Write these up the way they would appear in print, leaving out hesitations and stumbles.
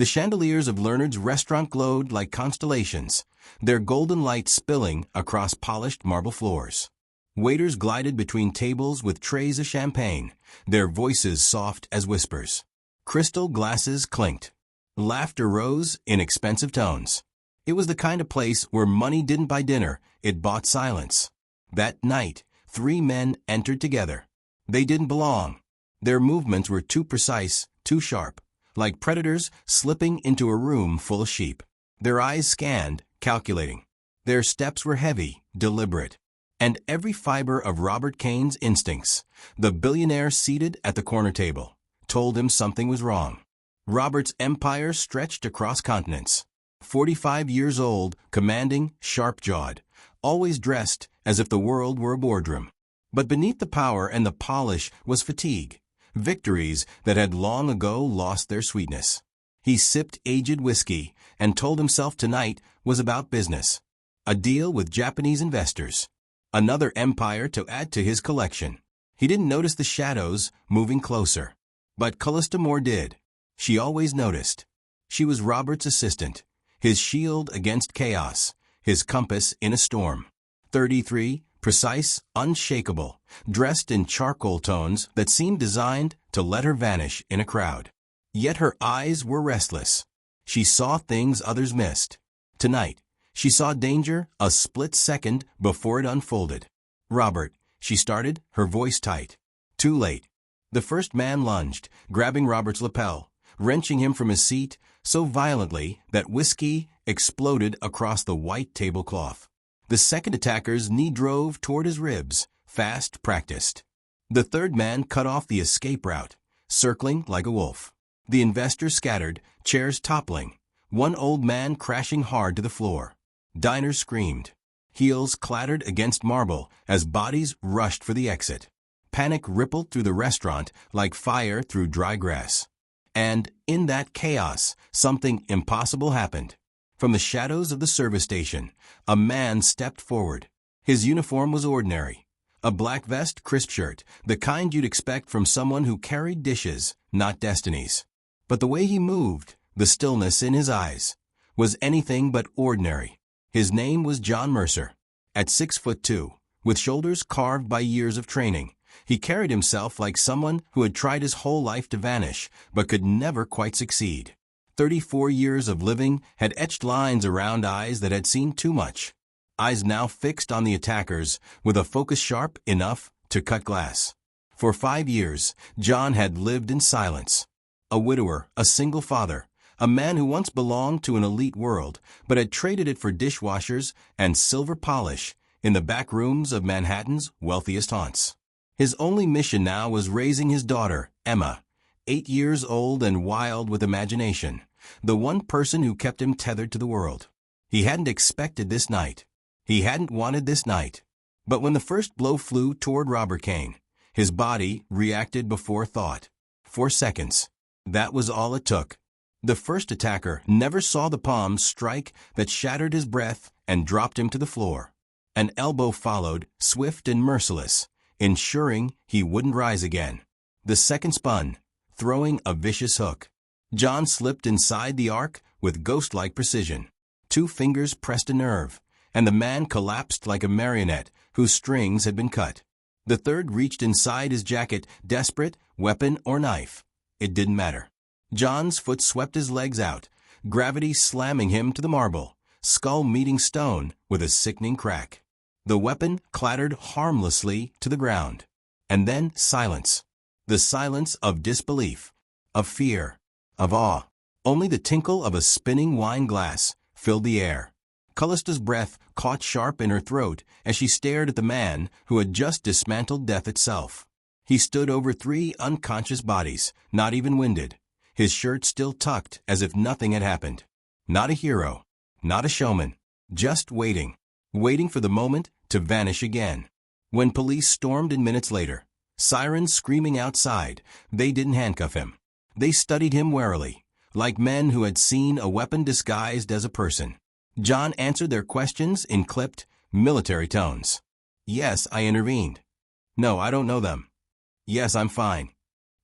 The chandeliers of Leonard's restaurant glowed like constellations, their golden light spilling across polished marble floors. Waiters glided between tables with trays of champagne, their voices soft as whispers. Crystal glasses clinked. Laughter rose in expensive tones. It was the kind of place where money didn't buy dinner, it bought silence. That night, 3 men entered together. They didn't belong. Their movements were too precise, too sharp, like predators slipping into a room full of sheep. Their eyes scanned, calculating. Their steps were heavy, deliberate. And every fiber of Robert Kane's instincts, the billionaire seated at the corner table, told him something was wrong. Robert's empire stretched across continents. 45 years old, commanding, sharp-jawed, always dressed as if the world were a boardroom. But beneath the power and the polish was fatigue, victories that had long ago lost their sweetness. He sipped aged whiskey and told himself tonight was about business. A deal with Japanese investors. Another empire to add to his collection. He didn't notice the shadows moving closer. But Callista Moore did. She always noticed. She was Robert's assistant, his shield against chaos, his compass in a storm. 33, precise, unshakable, dressed in charcoal tones that seemed designed to let her vanish in a crowd. Yet her eyes were restless. She saw things others missed. Tonight, she saw danger a split second before it unfolded. "Robert," she started, her voice tight. Too late. The first man lunged, grabbing Robert's lapel, wrenching him from his seat so violently that whiskey exploded across the white tablecloth. The second attacker's knee drove toward his ribs, fast, practiced. The third man cut off the escape route, circling like a wolf. The investors scattered, chairs toppling, one old man crashing hard to the floor. Diners screamed. Heels clattered against marble as bodies rushed for the exit. Panic rippled through the restaurant like fire through dry grass. And, in that chaos, something impossible happened. From the shadows of the service station, a man stepped forward. His uniform was ordinary. A black vest, crisp shirt, the kind you'd expect from someone who carried dishes, not destinies. But the way he moved, the stillness in his eyes, was anything but ordinary. His name was John Mercer. At 6'2", with shoulders carved by years of training, he carried himself like someone who had tried his whole life to vanish, but could never quite succeed. 34 years of living had etched lines around eyes that had seen too much. Eyes now fixed on the attackers, with a focus sharp enough to cut glass. For 5 years, John had lived in silence. A widower, a single father, a man who once belonged to an elite world, but had traded it for dishwashers and silver polish in the back rooms of Manhattan's wealthiest haunts. His only mission now was raising his daughter, Emma, 8 years old and wild with imagination, the one person who kept him tethered to the world. He hadn't expected this night. He hadn't wanted this night. But when the first blow flew toward Robert Kane, his body reacted before thought. 4 seconds. That was all it took. The first attacker never saw the palm strike that shattered his breath and dropped him to the floor. An elbow followed, swift and merciless, ensuring he wouldn't rise again. The second spun, throwing a vicious hook. John slipped inside the arc with ghost-like precision. 2 fingers pressed a nerve, and the man collapsed like a marionette whose strings had been cut. The third reached inside his jacket, desperate, weapon or knife. It didn't matter. John's foot swept his legs out, gravity slamming him to the marble, skull meeting stone with a sickening crack. The weapon clattered harmlessly to the ground. And then silence. The silence of disbelief, of fear, of awe. Only the tinkle of a spinning wine glass filled the air. Callista's breath caught sharp in her throat as she stared at the man who had just dismantled death itself. He stood over 3 unconscious bodies, not even winded. His shirt still tucked as if nothing had happened. Not a hero, not a showman, just waiting. Waiting for the moment to vanish again. When police stormed in minutes later, sirens screaming outside, they didn't handcuff him. They studied him warily, like men who had seen a weapon disguised as a person. John answered their questions in clipped, military tones. "Yes, I intervened." "No, I don't know them." "Yes, I'm fine."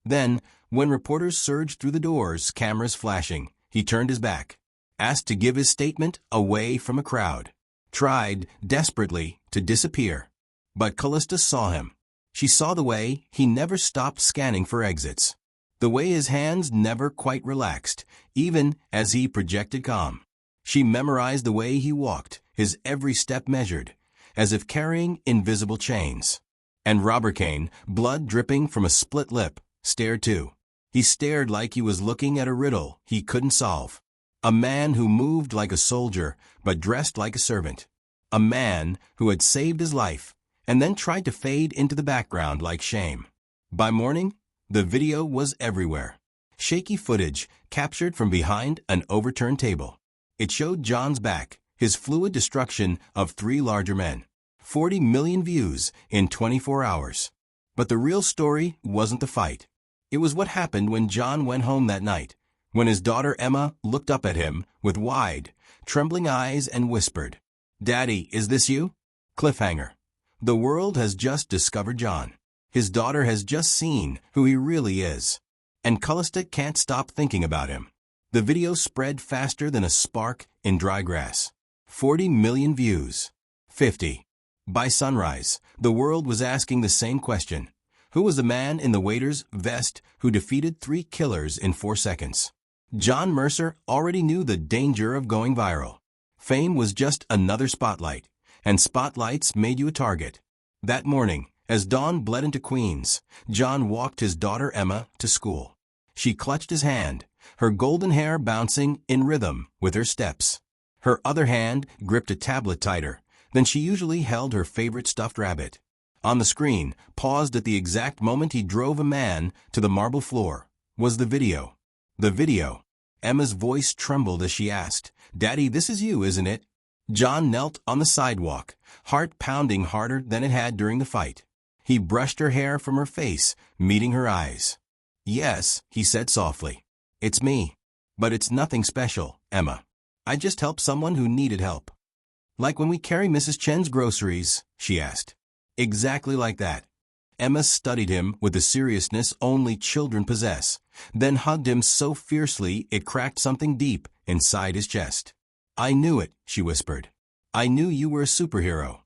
Then, when reporters surged through the doors, cameras flashing, He turned his back, asked to give his statement away from a crowd, tried, desperately, to disappear. But Callista saw him. She saw the way he never stopped scanning for exits. The way his hands never quite relaxed, even as he projected calm. She memorized the way he walked, his every step measured, as if carrying invisible chains. And Robert Kane, blood dripping from a split lip, stared too. He stared like he was looking at a riddle he couldn't solve. A man who moved like a soldier, but dressed like a servant. A man who had saved his life, and then tried to fade into the background like shame. By morning, the video was everywhere. Shaky footage captured from behind an overturned table. It showed John's back, his fluid destruction of 3 larger men. 40 million views in 24 hours. But the real story wasn't the fight. It was what happened when John went home that night, when his daughter Emma looked up at him with wide, trembling eyes and whispered, "Daddy, is this you?" Cliffhanger. The world has just discovered John. His daughter has just seen who he really is. And Callista can't stop thinking about him. The video spread faster than a spark in dry grass. 40 million views. 50. By sunrise, the world was asking the same question. Who was the man in the waiter's vest who defeated 3 killers in 4 seconds? John Mercer already knew the danger of going viral. Fame was just another spotlight, and spotlights made you a target. That morning, as dawn bled into Queens, John walked his daughter Emma to school. She clutched his hand, her golden hair bouncing in rhythm with her steps. Her other hand gripped a tablet tighter than she usually held her favorite stuffed rabbit. On the screen, paused at the exact moment he drove a man to the marble floor, was the video. The video. Emma's voice trembled as she asked, "Daddy, this is you, isn't it?" John knelt on the sidewalk, heart pounding harder than it had during the fight. He brushed her hair from her face, meeting her eyes. "Yes," he said softly. "It's me. But it's nothing special, Emma. I just helped someone who needed help." "Like when we carry Mrs. Chen's groceries?" she asked. "Exactly like that." Emma studied him with the seriousness only children possess, then hugged him so fiercely it cracked something deep inside his chest. "I knew it," she whispered. "I knew you were a superhero."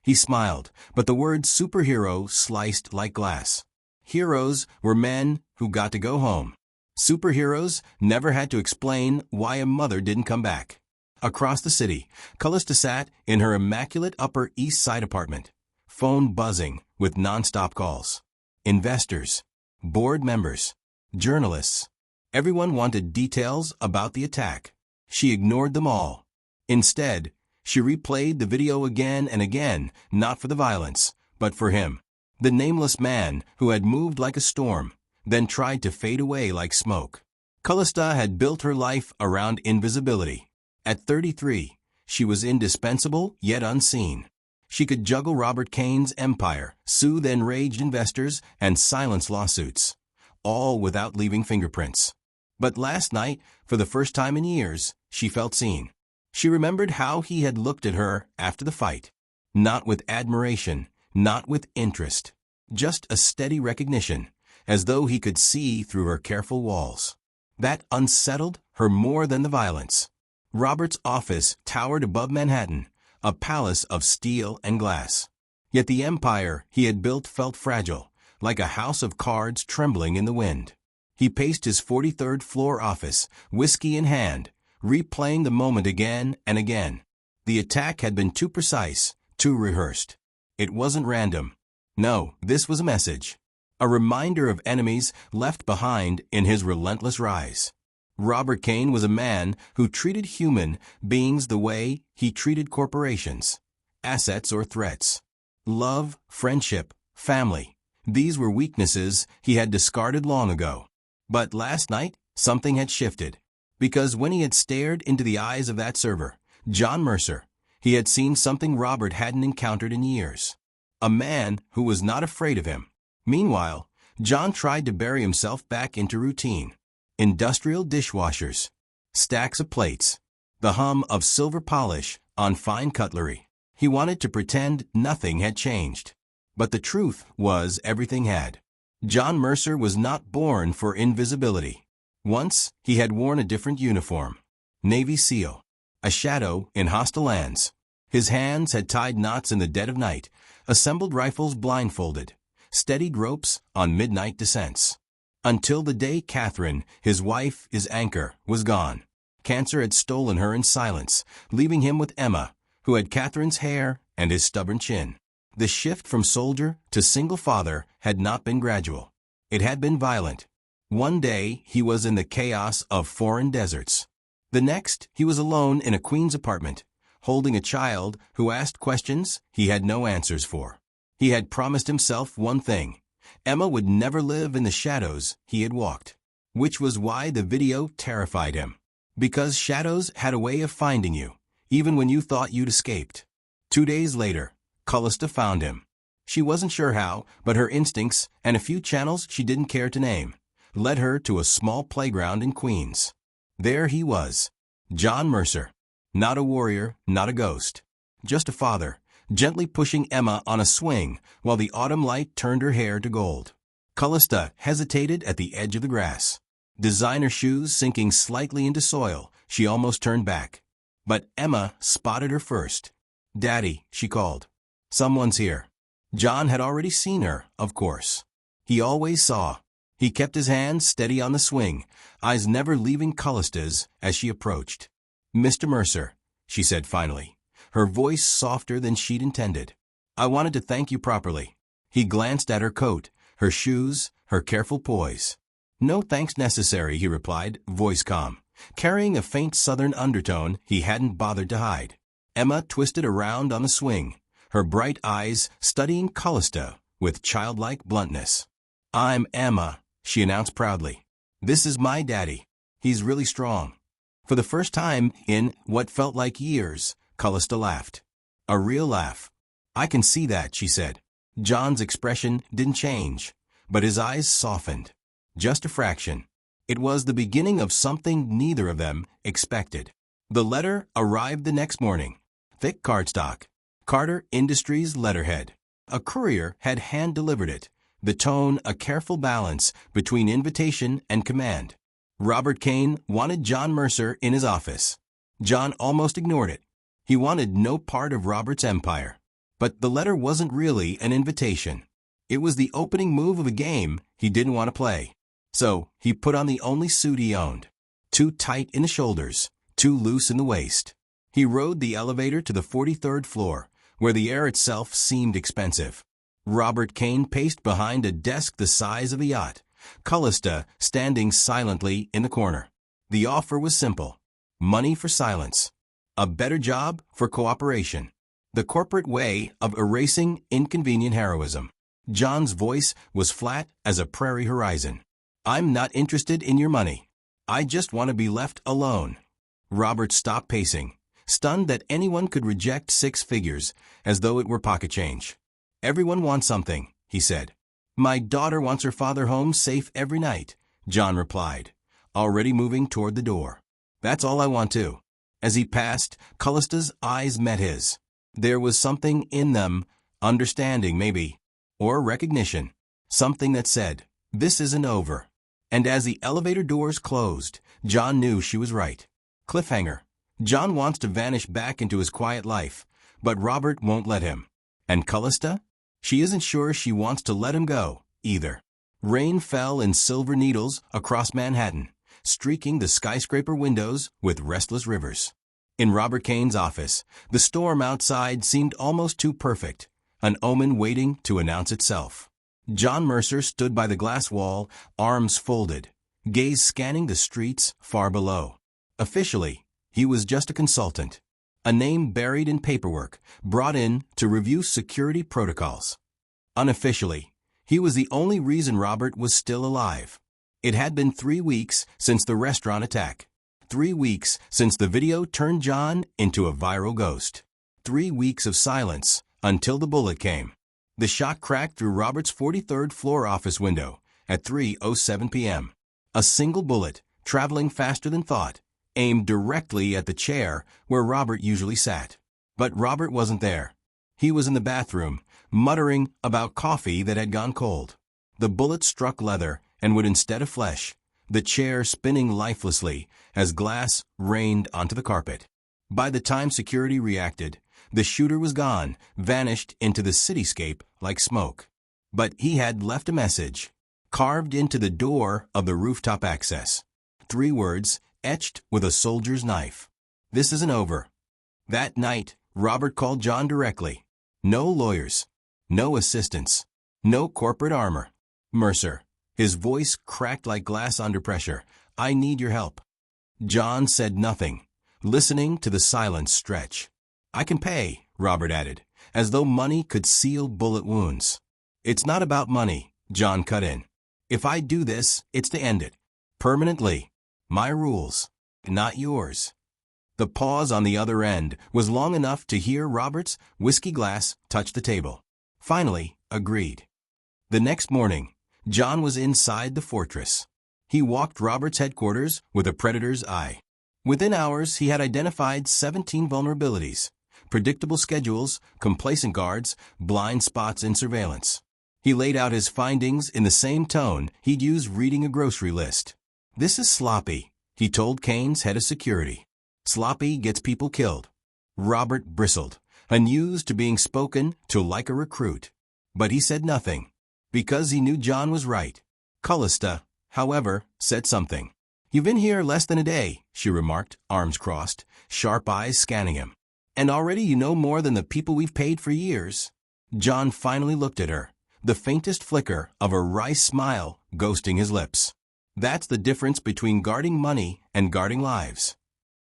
He smiled, but the word superhero sliced like glass. Heroes were men who got to go home. Superheroes never had to explain why a mother didn't come back. Across the city, Callista sat in her immaculate Upper East Side apartment, phone buzzing with nonstop calls. Investors, board members, journalists. Everyone wanted details about the attack. She ignored them all. Instead, she replayed the video again and again, not for the violence, but for him. The nameless man who had moved like a storm, then tried to fade away like smoke. Callista had built her life around invisibility. At 33, she was indispensable yet unseen. She could juggle Robert Kane's empire, soothe enraged investors, and silence lawsuits, all without leaving fingerprints. But last night, for the first time in years, she felt seen. She remembered how he had looked at her after the fight. Not with admiration, not with interest, just a steady recognition, as though he could see through her careful walls. That unsettled her more than the violence. Robert's office towered above Manhattan, a palace of steel and glass. Yet the empire he had built felt fragile, like a house of cards trembling in the wind. He paced his 43rd floor office, whiskey in hand, replaying the moment again and again. The attack had been too precise, too rehearsed. It wasn't random. No, this was a message. A reminder of enemies left behind in his relentless rise. Robert Kane was a man who treated human beings the way he treated corporations, assets or threats. Love, friendship, family. These were weaknesses he had discarded long ago. But last night, something had shifted. Because when he had stared into the eyes of that server, John Mercer, he had seen something Robert hadn't encountered in years. A man who was not afraid of him. Meanwhile, John tried to bury himself back into routine. Industrial dishwashers, stacks of plates, the hum of silver polish on fine cutlery. He wanted to pretend nothing had changed. But the truth was everything had. John Mercer was not born for invisibility. Once, he had worn a different uniform. Navy SEAL. A shadow in hostile lands. His hands had tied knots in the dead of night, assembled rifles blindfolded, steadied ropes on midnight descents. Until the day Catherine, his wife, his anchor, was gone. Cancer had stolen her in silence, leaving him with Emma, who had Catherine's hair and his stubborn chin. The shift from soldier to single father had not been gradual. It had been violent. One day, he was in the chaos of foreign deserts. The next, he was alone in a queen's apartment, holding a child who asked questions he had no answers for. He had promised himself one thing: Emma would never live in the shadows he had walked. Which was why the video terrified him. Because shadows had a way of finding you, even when you thought you'd escaped. 2 days later, Callista found him. She wasn't sure how, but her instincts, and a few channels she didn't care to name, led her to a small playground in Queens. There he was, John Mercer. Not a warrior, not a ghost. Just a father, gently pushing Emma on a swing while the autumn light turned her hair to gold. Callista hesitated at the edge of the grass. Designer shoes sinking slightly into soil, she almost turned back. But Emma spotted her first. "Daddy," she called. "Someone's here." John had already seen her, of course. He always saw. He kept his hands steady on the swing, eyes never leaving Callista's as she approached. "Mr. Mercer," she said finally, her voice softer than she'd intended. "I wanted to thank you properly." He glanced at her coat, her shoes, her careful poise. "No thanks necessary," he replied, voice calm, carrying a faint southern undertone he hadn't bothered to hide. Emma twisted around on the swing, her bright eyes studying Callista with childlike bluntness. "I'm Emma," she announced proudly. "This is my daddy. He's really strong." For the first time in what felt like years, Callista laughed. A real laugh. "I can see that," she said. John's expression didn't change, but his eyes softened. Just a fraction. It was the beginning of something neither of them expected. The letter arrived the next morning. Thick cardstock. Carter Industries letterhead. A courier had hand-delivered it, the tone a careful balance between invitation and command. Robert Kane wanted John Mercer in his office. John almost ignored it. He wanted no part of Robert's empire. But the letter wasn't really an invitation. It was the opening move of a game he didn't want to play. So he put on the only suit he owned. Too tight in the shoulders, too loose in the waist. He rode the elevator to the 43rd floor, where the air itself seemed expensive. Robert Kane paced behind a desk the size of a yacht, Callista standing silently in the corner. The offer was simple: money for silence. A better job for cooperation. The corporate way of erasing inconvenient heroism. John's voice was flat as a prairie horizon. "I'm not interested in your money. I just want to be left alone." Robert stopped pacing, stunned that anyone could reject 6 figures as though it were pocket change. "Everyone wants something," he said. "My daughter wants her father home safe every night," John replied, already moving toward the door. "That's all I want too." As he passed, Callista's eyes met his. There was something in them, understanding maybe, or recognition, something that said, "This isn't over." And as the elevator doors closed, John knew she was right. Cliffhanger. John wants to vanish back into his quiet life, but Robert won't let him. And Callista? She isn't sure she wants to let him go, either. Rain fell in silver needles across Manhattan, streaking the skyscraper windows with restless rivers. In Robert Kane's office, the storm outside seemed almost too perfect, an omen waiting to announce itself. John Mercer stood by the glass wall, arms folded, gaze scanning the streets far below. Officially, he was just a consultant, a name buried in paperwork, brought in to review security protocols. Unofficially, he was the only reason Robert was still alive. It had been 3 weeks since the restaurant attack. 3 weeks since the video turned John into a viral ghost. 3 weeks of silence until the bullet came. The shot cracked through Robert's 43rd floor office window at 3:07 p.m. A single bullet, traveling faster than thought, aimed directly at the chair where Robert usually sat. But Robert wasn't there. He was in the bathroom, muttering about coffee that had gone cold. The bullet struck leather and would, instead of flesh, the chair spinning lifelessly as glass rained onto the carpet. By the time security reacted, the shooter was gone, vanished into the cityscape like smoke. But he had left a message, carved into the door of the rooftop access. 3 words, etched with a soldier's knife. This isn't over. That night, Robert called John directly. No lawyers. No assistants. No corporate armor. Mercer. His voice cracked like glass under pressure. I need your help. John said nothing, listening to the silence stretch. I can pay, Robert added, as though money could seal bullet wounds. It's not about money, John cut in. If I do this, it's to end it. Permanently. My rules, not yours. The pause on the other end was long enough to hear Robert's whiskey glass touch the table. Finally, agreed. The next morning, John was inside the fortress. He walked Robert's headquarters with a predator's eye. Within hours, he had identified 17 vulnerabilities, predictable schedules, complacent guards, blind spots in surveillance. He laid out his findings in the same tone he'd use reading a grocery list. This is sloppy, he told Kane's head of security. Sloppy gets people killed. Robert bristled, unused to being spoken to like a recruit. But he said nothing, because he knew John was right. Callista, however, said something. You've been here less than a day, she remarked, arms crossed, sharp eyes scanning him. And already you know more than the people we've paid for years. John finally looked at her, the faintest flicker of a wry smile ghosting his lips. That's the difference between guarding money and guarding lives.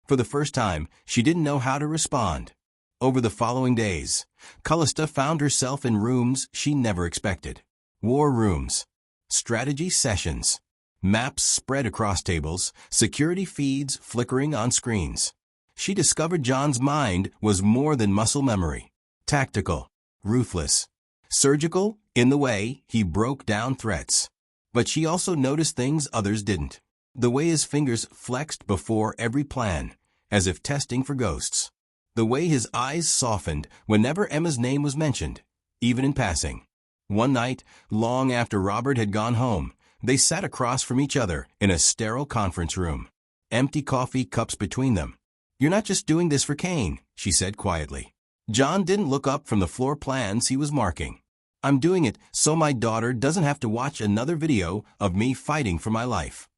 For the first time, she didn't know how to respond. Over the following days, Callista found herself in rooms she never expected. War rooms, strategy sessions, maps spread across tables, security feeds flickering on screens. She discovered John's mind was more than muscle memory. Tactical, ruthless, surgical in the way he broke down threats. But she also noticed things others didn't. The way his fingers flexed before every plan, as if testing for ghosts. The way his eyes softened whenever Emma's name was mentioned, even in passing. One night, long after Robert had gone home, they sat across from each other in a sterile conference room. Empty coffee cups between them. You're not just doing this for Kane, she said quietly. John didn't look up from the floor plans he was marking. I'm doing it so my daughter doesn't have to watch another video of me fighting for my life.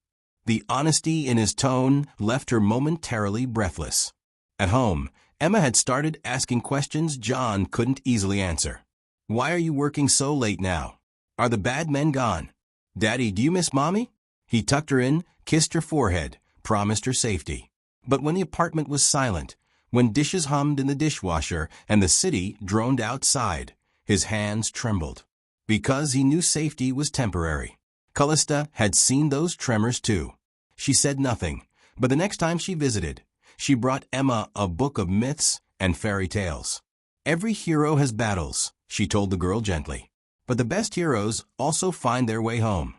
The honesty in his tone left her momentarily breathless. At home, Emma had started asking questions John couldn't easily answer. Why are you working so late now? Are the bad men gone? Daddy, do you miss Mommy? He tucked her in, kissed her forehead, promised her safety. But when the apartment was silent, when dishes hummed in the dishwasher and the city droned outside, his hands trembled. Because he knew safety was temporary. Callista had seen those tremors too. She said nothing, but the next time she visited, she brought Emma a book of myths and fairy tales. Every hero has battles, she told the girl gently. But the best heroes also find their way home.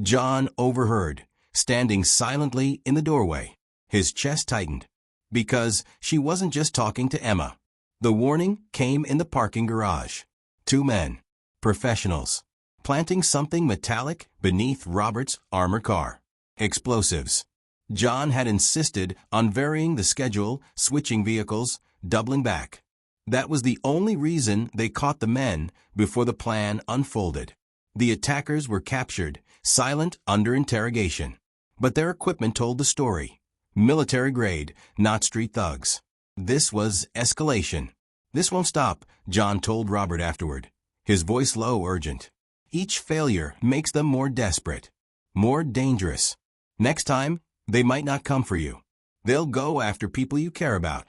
John overheard, standing silently in the doorway. His chest tightened. Because she wasn't just talking to Emma. The warning came in the parking garage. 2 men, professionals, planting something metallic beneath Robert's armored car. Explosives. John had insisted on varying the schedule, switching vehicles, doubling back. That was the only reason they caught the men before the plan unfolded. The attackers were captured, silent under interrogation. But their equipment told the story. Military grade, not street thugs. This was escalation. This won't stop, John told Robert afterward, his voice low, urgent. Each failure makes them more desperate, more dangerous. Next time, they might not come for you. They'll go after people you care about.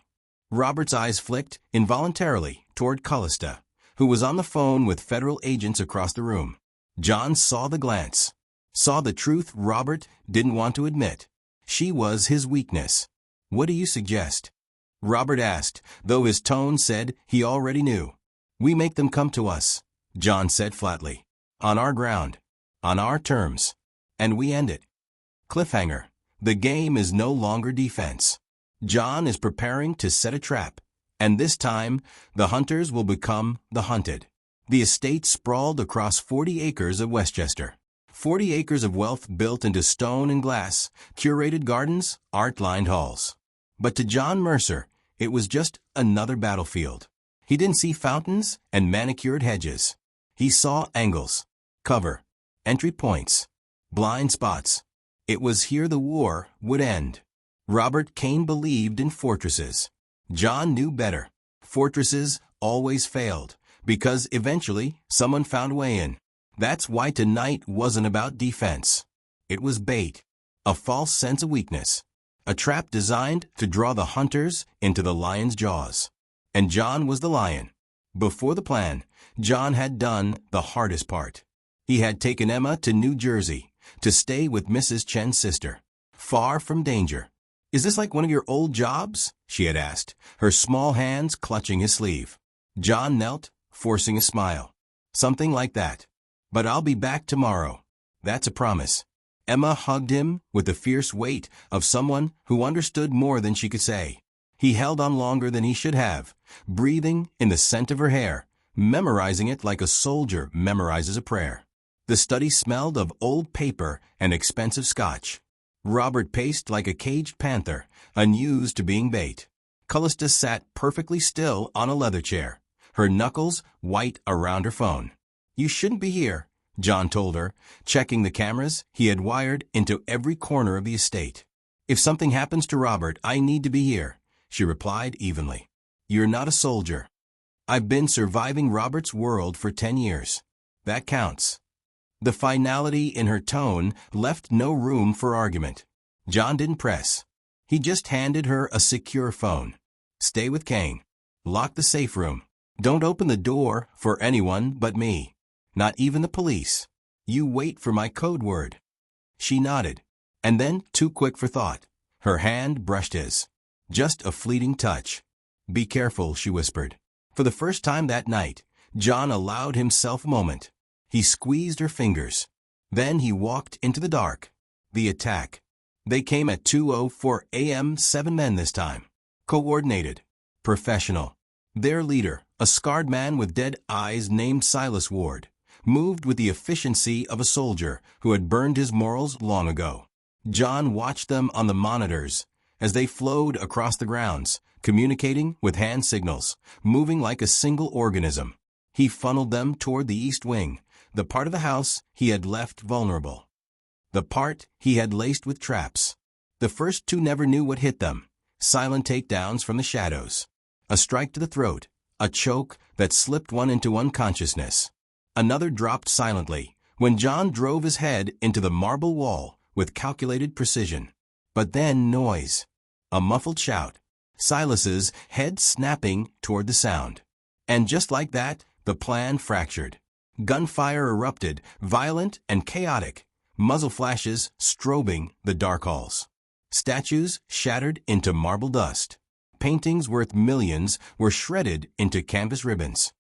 Robert's eyes flicked, involuntarily, toward Callista, who was on the phone with federal agents across the room. John saw the glance, saw the truth Robert didn't want to admit. She was his weakness. What do you suggest? Robert asked, though his tone said he already knew. We make them come to us, John said flatly. On our ground. On our terms. And we end it. Cliffhanger. The game is no longer defense. John is preparing to set a trap. And this time, the hunters will become the hunted. The estate sprawled across 40 acres of Westchester. 40 acres of wealth built into stone and glass, curated gardens, art-lined halls. But to John Mercer, it was just another battlefield. He didn't see fountains and manicured hedges. He saw angles, cover, entry points, blind spots. It was here the war would end. Robert Kane believed in fortresses. John knew better. Fortresses always failed, because eventually someone found a way in. That's why tonight wasn't about defense. It was bait, a false sense of weakness, a trap designed to draw the hunters into the lion's jaws. And John was the lion. Before the plan, John had done the hardest part. He had taken Emma to New Jersey to stay with Mrs. Chen's sister, far from danger. "Is this like one of your old jobs?" she had asked, her small hands clutching his sleeve. John knelt, forcing a smile. "Something like that. But I'll be back tomorrow. That's a promise." Emma hugged him with the fierce weight of someone who understood more than she could say. He held on longer than he should have, breathing in the scent of her hair, memorizing it like a soldier memorizes a prayer. The study smelled of old paper and expensive scotch. Robert paced like a caged panther, unused to being bait. Callista sat perfectly still on a leather chair, her knuckles white around her phone. "You shouldn't be here," John told her, checking the cameras he had wired into every corner of the estate. "If something happens to Robert, I need to be here," she replied evenly. "You're not a soldier." "I've been surviving Robert's world for 10 years. That counts." The finality in her tone left no room for argument. John didn't press. He just handed her a secure phone. "Stay with Kane. Lock the safe room. Don't open the door for anyone but me. Not even the police. You wait for my code word." She nodded, and then, too quick for thought, her hand brushed his. Just a fleeting touch. "Be careful," she whispered. For the first time that night, John allowed himself a moment. He squeezed her fingers. Then he walked into the dark. The attack. They came at 2:04 a.m., 7 men this time. Coordinated. Professional. Their leader, a scarred man with dead eyes named Silas Ward, moved with the efficiency of a soldier who had burned his morals long ago. John watched them on the monitors as they flowed across the grounds, communicating with hand signals, moving like a single organism. He funneled them toward the east wing, the part of the house he had left vulnerable. The part he had laced with traps. The first two never knew what hit them. Silent takedowns from the shadows. A strike to the throat, a choke that slipped one into unconsciousness. Another dropped silently when John drove his head into the marble wall with calculated precision. But then noise. A muffled shout. Silas's head snapping toward the sound. And just like that, the plan fractured. Gunfire erupted, violent and chaotic, muzzle flashes strobing the dark halls. Statues shattered into marble dust. Paintings worth millions were shredded into canvas ribbons.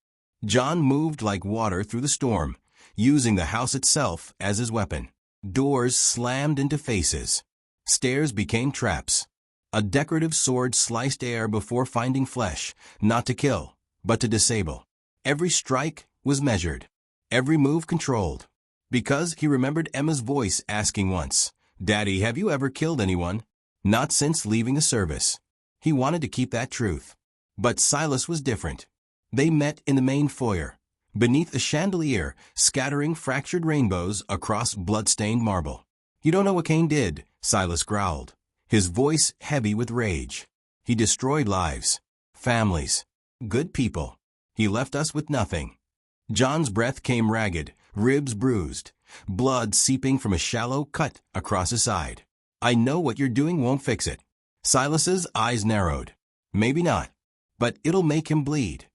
John moved like water through the storm, using the house itself as his weapon. Doors slammed into faces. Stairs became traps. A decorative sword sliced air before finding flesh, not to kill, but to disable. Every strike was measured. Every move controlled. Because he remembered Emma's voice asking once, "Daddy, have you ever killed anyone?" Not since leaving the service. He wanted to keep that truth. But Silas was different. They met in the main foyer, beneath a chandelier, scattering fractured rainbows across blood-stained marble. "You don't know what Kane did," Silas growled, his voice heavy with rage. "He destroyed lives, families, good people. He left us with nothing." John's breath came ragged, ribs bruised, blood seeping from a shallow cut across his side. "I know what you're doing won't fix it." Silas's eyes narrowed. "Maybe not, but it'll make him bleed."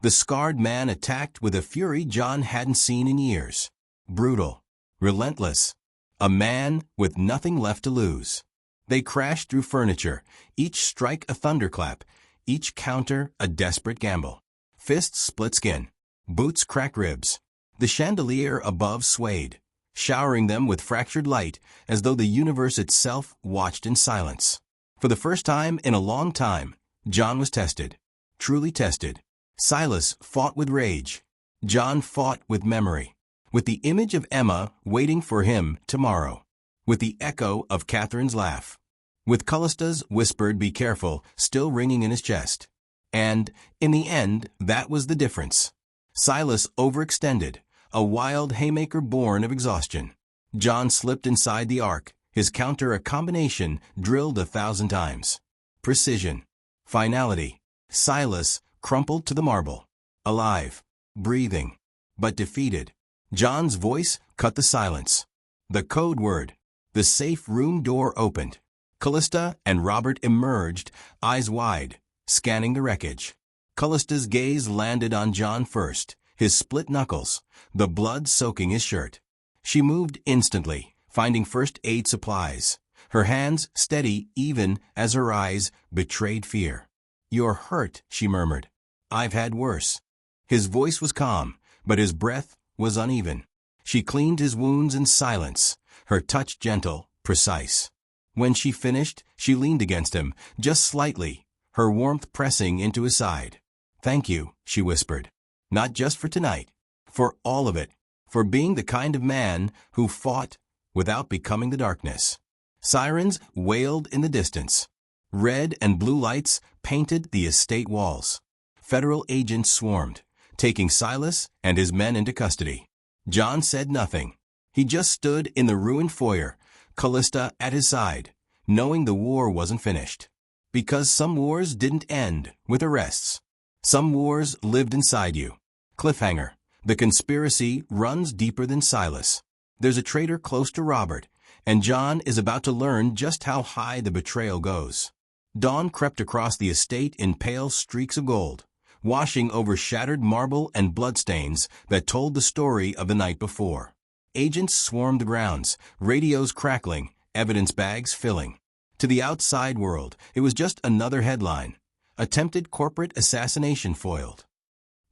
The scarred man attacked with a fury John hadn't seen in years. Brutal, relentless, a man with nothing left to lose. They crashed through furniture, each strike a thunderclap, each counter a desperate gamble. Fists split skin, boots cracked ribs. The chandelier above swayed, showering them with fractured light as though the universe itself watched in silence. For the first time in a long time, John was tested, truly tested. Silas fought with rage. John fought with memory. with the image of Emma waiting for him tomorrow, with the echo of Catherine's laugh, with Callista's whispered "be careful" still ringing in his chest. And, in the end, that was the difference. Silas overextended, a wild haymaker born of exhaustion. John slipped inside the arc, his counter a combination drilled 1,000 times. Precision. Finality. Silas crumpled to the marble. Alive. Breathing. But defeated. John's voice cut the silence. The code word. The safe room door opened. Callista and Robert emerged, eyes wide, scanning the wreckage. Callista's gaze landed on John first, his split knuckles, the blood soaking his shirt. She moved instantly, finding first aid supplies, her hands steady even as her eyes betrayed fear. "You're hurt," she murmured. "I've had worse." His voice was calm, but his breath was uneven. She cleaned his wounds in silence, her touch gentle, precise. When she finished, she leaned against him, just slightly, her warmth pressing into his side. "Thank you," she whispered. "Not just for tonight. For all of it. For being the kind of man who fought without becoming the darkness." Sirens wailed in the distance. Red and blue lights painted the estate walls. Federal agents swarmed, taking Silas and his men into custody. John said nothing. He just stood in the ruined foyer, Callista at his side, knowing the war wasn't finished. Because some wars didn't end with arrests. Some wars lived inside you. Cliffhanger. The conspiracy runs deeper than Silas. There's a traitor close to Robert, and John is about to learn just how high the betrayal goes. Dawn crept across the estate in pale streaks of gold, washing over shattered marble and bloodstains that told the story of the night before. Agents swarmed the grounds, radios crackling, evidence bags filling. To the outside world, it was just another headline. Attempted corporate assassination foiled.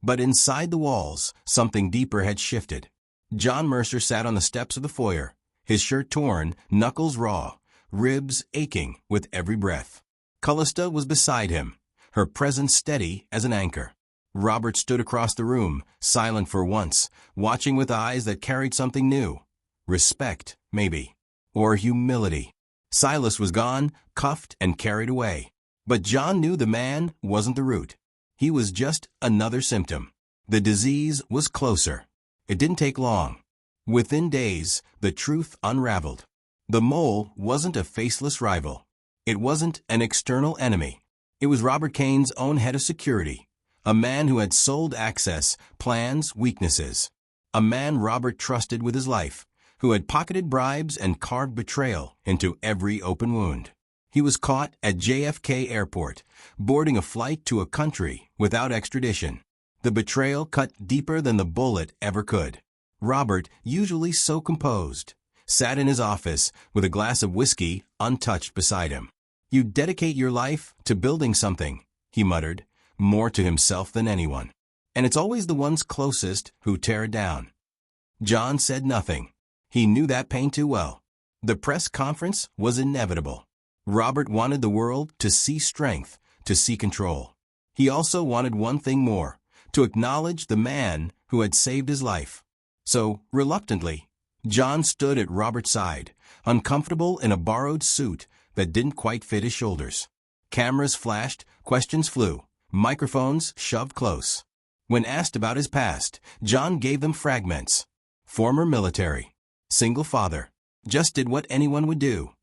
But inside the walls, something deeper had shifted. John Mercer sat on the steps of the foyer, his shirt torn, knuckles raw, ribs aching with every breath. Callista was beside him, her presence steady as an anchor. Robert stood across the room, silent for once, watching with eyes that carried something new. Respect, maybe. Or humility. Silas was gone, cuffed and carried away. But John knew the man wasn't the root. He was just another symptom. The disease was closer. It didn't take long. Within days, the truth unraveled. The mole wasn't a faceless rival. It wasn't an external enemy. It was Robert Kane's own head of security, a man who had sold access, plans, weaknesses. A man Robert trusted with his life, who had pocketed bribes and carved betrayal into every open wound. He was caught at JFK Airport, boarding a flight to a country without extradition. The betrayal cut deeper than the bullet ever could. Robert, usually so composed, sat in his office with a glass of whiskey untouched beside him. "You dedicate your life to building something," he muttered, more to himself than anyone. "And it's always the ones closest who tear it down." John said nothing. He knew that pain too well. The press conference was inevitable. Robert wanted the world to see strength, to see control. He also wanted one thing more, to acknowledge the man who had saved his life. So, reluctantly, John stood at Robert's side, uncomfortable in a borrowed suit that didn't quite fit his shoulders. Cameras flashed, questions flew, microphones shoved close. When asked about his past, John gave them fragments. Former military. Single father. Just did what anyone would do.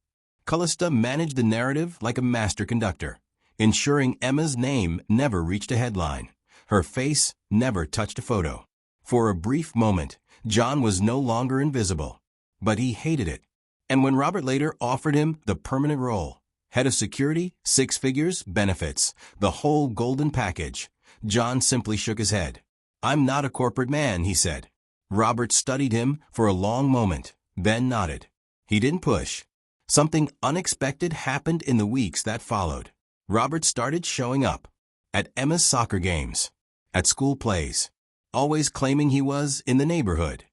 Callista managed the narrative like a master conductor, ensuring Emma's name never reached a headline. Her face never touched a photo. For a brief moment, John was no longer invisible. But he hated it. And when Robert later offered him the permanent role, head of security, 6 figures, benefits, the whole golden package, John simply shook his head. "I'm not a corporate man," he said. Robert studied him for a long moment, then nodded. He didn't push. Something unexpected happened in the weeks that followed. Robert started showing up. At Emma's soccer games. At school plays. Always claiming he was in the neighborhood.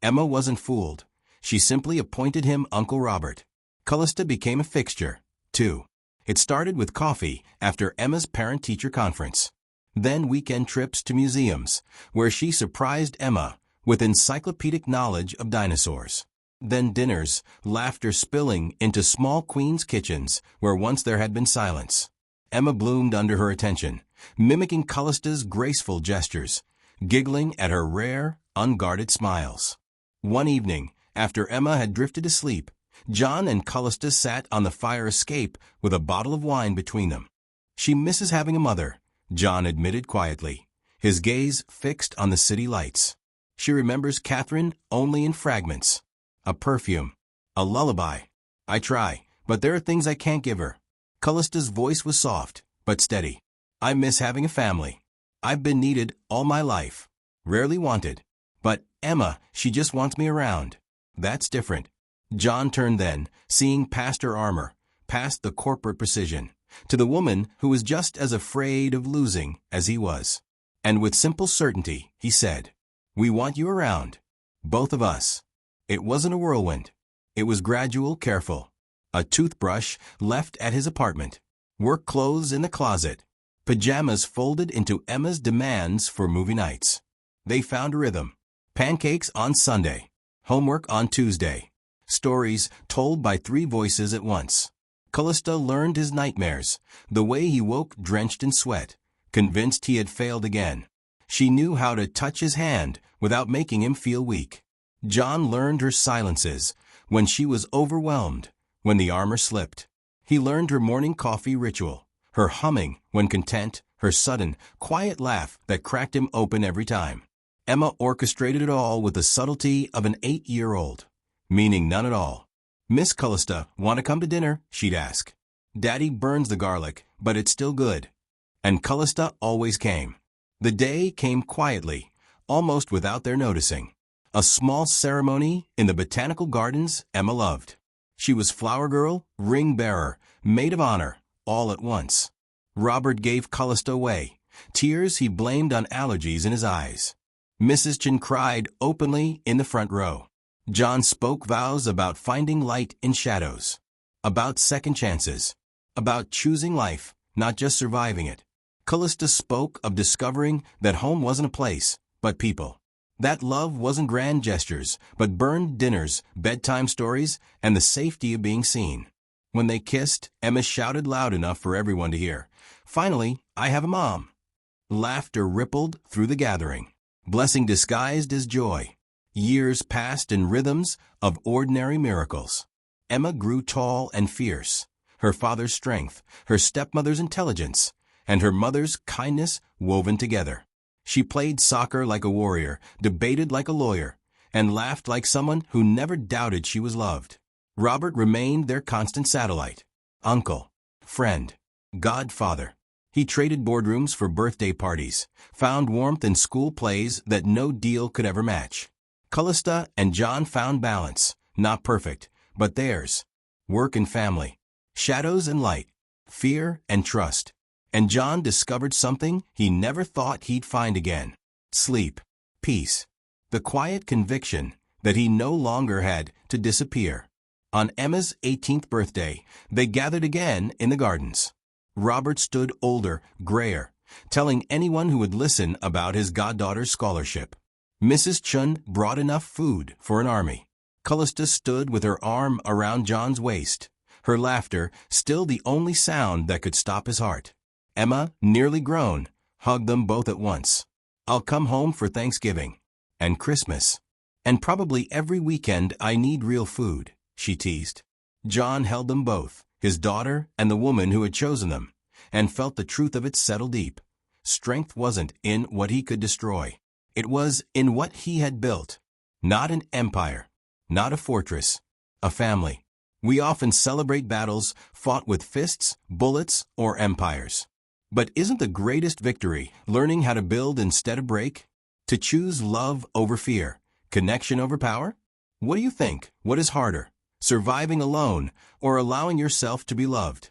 Emma wasn't fooled. She simply appointed him Uncle Robert. Callista became a fixture, too. It started with coffee after Emma's parent-teacher conference. Then weekend trips to museums, where she surprised Emma with encyclopedic knowledge of dinosaurs. Then dinners, laughter spilling into small queen's kitchens where once there had been silence. Emma bloomed under her attention, mimicking Callista's graceful gestures, giggling at her rare, unguarded smiles. One evening, after Emma had drifted to sleep, John and Callista sat on the fire escape with a bottle of wine between them. "She misses having a mother," John admitted quietly, his gaze fixed on the city lights. "She remembers Catherine only in fragments. A perfume. A lullaby. I try, but there are things I can't give her." Callista's voice was soft, but steady. "I miss having a family. I've been needed all my life. Rarely wanted. But Emma, she just wants me around. That's different." John turned then, seeing past her armor, past the corporate precision, to the woman who was just as afraid of losing as he was. And with simple certainty, he said, "We want you around. Both of us." It wasn't a whirlwind. It was gradual, careful. A toothbrush left at his apartment. Work clothes in the closet. Pajamas folded into Emma's demands for movie nights. They found a rhythm. Pancakes on Sunday. Homework on Tuesday. Stories told by 3 voices at once. Callista learned his nightmares, the way he woke drenched in sweat, convinced he had failed again. She knew how to touch his hand without making him feel weak. John learned her silences, when she was overwhelmed, when the armor slipped. He learned her morning coffee ritual, her humming when content, her sudden, quiet laugh that cracked him open every time. Emma orchestrated it all with the subtlety of an 8-year-old, meaning none at all. "Miss Callista, want to come to dinner?" she'd ask. "Daddy burns the garlic, but it's still good." And Callista always came. The day came quietly, almost without their noticing. A small ceremony in the botanical gardens Emma loved. She was flower girl, ring bearer, maid of honor, all at once. Robert gave Callista away, tears he blamed on allergies in his eyes. Mrs. Chin cried openly in the front row. John spoke vows about finding light in shadows, about second chances, about choosing life, not just surviving it. Callista spoke of discovering that home wasn't a place, but people. That love wasn't grand gestures, but burned dinners, bedtime stories, and the safety of being seen. When they kissed, Emma shouted loud enough for everyone to hear, "Finally, I have a mom." Laughter rippled through the gathering, blessing disguised as joy. Years passed in rhythms of ordinary miracles. Emma grew tall and fierce, her father's strength, her stepmother's intelligence, and her mother's kindness woven together. She played soccer like a warrior, debated like a lawyer, and laughed like someone who never doubted she was loved. Robert remained their constant satellite, uncle, friend, godfather. He traded boardrooms for birthday parties, found warmth in school plays that no deal could ever match. Callista and John found balance, not perfect, but theirs. Work and family, shadows and light, fear and trust. And John discovered something he never thought he'd find again. Sleep, peace, the quiet conviction that he no longer had to disappear. On Emma's 18th birthday, they gathered again in the gardens. Robert stood older, grayer, telling anyone who would listen about his goddaughter's scholarship. Mrs. Chun brought enough food for an army. Callista stood with her arm around John's waist, her laughter still the only sound that could stop his heart. Emma, nearly grown, hugged them both at once. "I'll come home for Thanksgiving. And Christmas. And probably every weekend I need real food," she teased. John held them both, his daughter and the woman who had chosen them, and felt the truth of it settle deep. Strength wasn't in what he could destroy. It was in what he had built. Not an empire, not a fortress, a family. We often celebrate battles fought with fists, bullets, or empires. But isn't the greatest victory learning how to build instead of break? To choose love over fear, connection over power? What do you think? What is harder, surviving alone or allowing yourself to be loved?